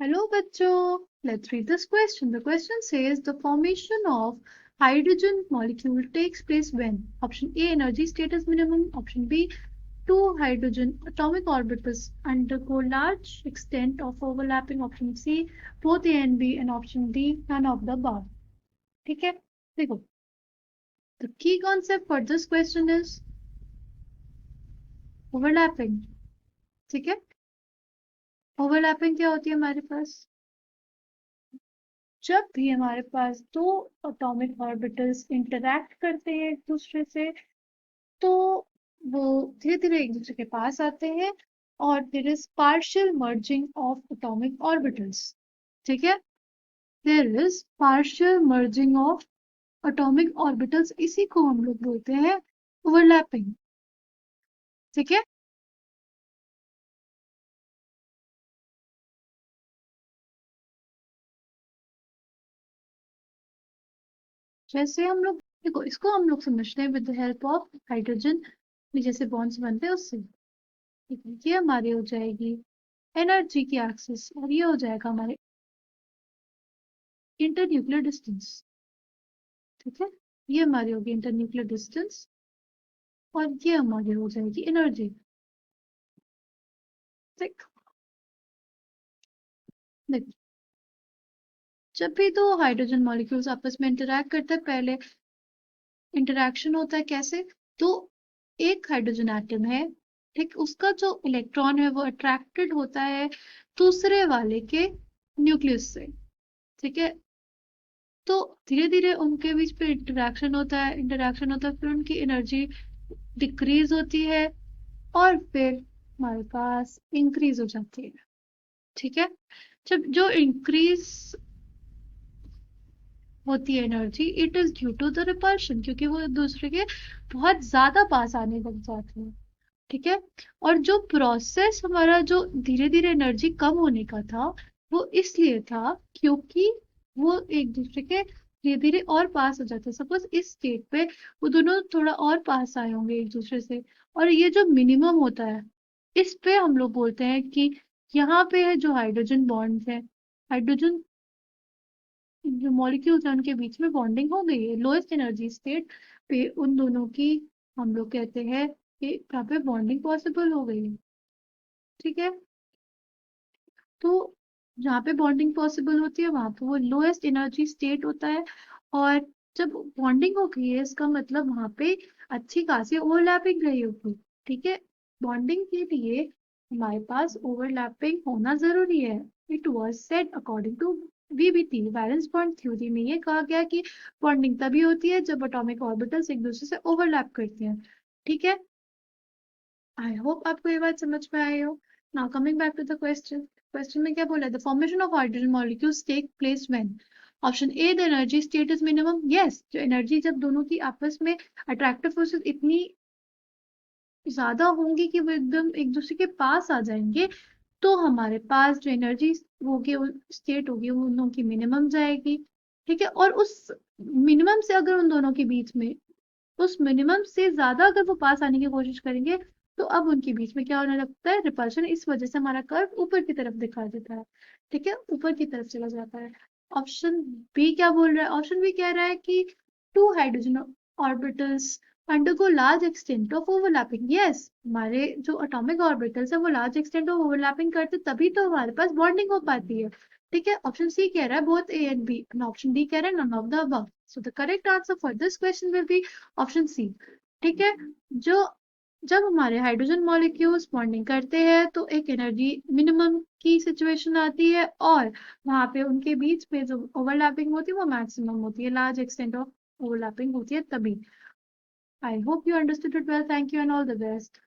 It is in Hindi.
Hello, bachcho. Let's read this question. The question says the formation of hydrogen molecule takes place when? Option A, energy state is minimum. Option B, two hydrogen atomic orbitals undergo large extent of overlapping. Option C, both A and B. And option D, none of the above. ठीक है, देखो. The key concept for this question is overlapping. ठीक है. ओवरलैपिंग क्या होती है हमारे पास? जब भी हमारे पास दो एटॉमिक ऑर्बिटल्स इंटरैक्ट करते हैं एक दूसरे से, तो वो धीरे धीरे एक दूसरे के पास आते हैं और there is partial merging of atomic orbitals. ठीक है, there is partial merging of atomic orbitals. इसी को हम लोग बोलते हैं ओवरलैपिंग. ठीक है, जैसे हम लोग देखो, इसको हम लोग समझते हैं with the help of hydrogen में जैसे बॉन्ड्स बनते हैं उससे. ठीक है, ये हमारी हो जाएगी एनर्जी की एक्सिस और ये हो जाएगा हमारे इंटरन्यूक्लियर डिस्टेंस. ठीक है, ये हमारी होगी इंटरन्यूक्लियर डिस्टेंस और ये हमारी हो जाएगी एनर्जी. ठीक, देखो, जब भी दो हाइड्रोजन मॉलिक्यूल्स आपस में इंटरैक्ट करते हैं, पहले इंटरैक्शन होता है कैसे? तो एक हाइड्रोजन एटम है, ठीक, उसका जो इलेक्ट्रॉन है वो अट्रैक्टेड होता है दूसरे वाले के न्यूक्लियस से. ठीक है, तो धीरे धीरे उनके बीच पे इंटरैक्शन होता है, फिर उनकी एनर्जी डिक्रीज होती है और फिर हमारे पास इंक्रीज हो जाती है. ठीक है, जब जो इंक्रीज होती है energy, it is due to the repulsion, क्योंकि वो एक दूसरे के बहुत ज्यादा पास आने लग जाते हैं. ठीक है, और जो प्रोसेस हमारा जो धीरे धीरे एनर्जी कम होने का था, वो इसलिए था क्योंकि वो एक दूसरे के धीरे धीरे और पास हो जाते हैं. सपोज इस स्टेट पे वो दोनों थोड़ा और पास आए होंगे एक दूसरे से, और ये जो मिनिमम होता है, इस पे हम लोग बोलते हैं कि यहाँ पे है जो हाइड्रोजन बॉन्ड है, हाइड्रोजन जो मॉलिक्यूल्स हैं उनके बीच में बॉन्डिंग हो गई है लोएस्ट एनर्जी स्टेट पे, उन दोनों की हम लोग कहते हैं कि यहाँ पे बॉन्डिंग पॉसिबल हो गई है. ठीक है, तो जहाँ पे बॉन्डिंग पॉसिबल होती है वहां पे वो लोएस्ट एनर्जी स्टेट होता है. और जब बॉन्डिंग हो गई है, इसका मतलब वहां पे अच्छी खासी ओवरलैपिंग रही होगी. ठीक है, बॉन्डिंग के लिए हमारे पास ओवरलैपिंग होना जरूरी है. It was said according to VBT, valence bond theory में ये कहा गया कि बॉन्डिंग तभी होती है जब एटॉमिक ऑर्बिटल्स एक दूसरे से ओवरलैप करते हैं. ठीक है, आई होप आपको ये बात समझ में आई हो. Now coming back to the question. Question में क्या बोला? The formation of hydrogen molecules take place when? Option A, the energy state is minimum. Yes, जो एनर्जी जब दोनों की आपस में अट्रैक्टिव फोर्सेस इतनी ज्यादा होंगी कि वो एकदम एक दूसरे के पास आ जाएंगे, तो हमारे पास जो एनर्जी होगी, स्टेट होगी, वो उन दोनों की मिनिमम जाएगी. ठीक है, और उस मिनिमम से अगर उन दोनों के बीच में, उस मिनिमम से ज्यादा अगर वो पास आने की कोशिश करेंगे, तो अब उनके बीच में क्या होने लगता है? रिपल्शन. इस वजह से हमारा कर्व ऊपर की तरफ दिखा देता है. ठीक है, ऊपर की तरफ चला जाता है. ऑप्शन बी क्या बोल रहा है? ऑप्शन बी कह रहा है कि two hydrogen orbitals undergo large extent of overlapping. Yes, हमारे जो एटॉमिक ऑर्बिटल्स है वो लार्ज एक्सटेंट ऑफ ओवरलैपिंग करते, तभी तो हमारे पास बॉन्डिंग हो पाती है. ठीक है, ऑप्शन सी कह रहा है both A and B, and option D कह रहा है none of the above. So the correct answer for this question will be option C. ठीक है, जो जब हमारे हाइड्रोजन मॉलिक्यूल्स बॉन्डिंग करते हैं तो एक एनर्जी मिनिमम की सिचुएशन आती है, और वहां पे उनके बीच में जो ओवरलैपिंग होती है वो मैक्सिमम होती है, लार्ज एक्सटेंट ऑफ ओवरलैपिंग होती है तभी. I hope you understood it well. Thank you and all the best.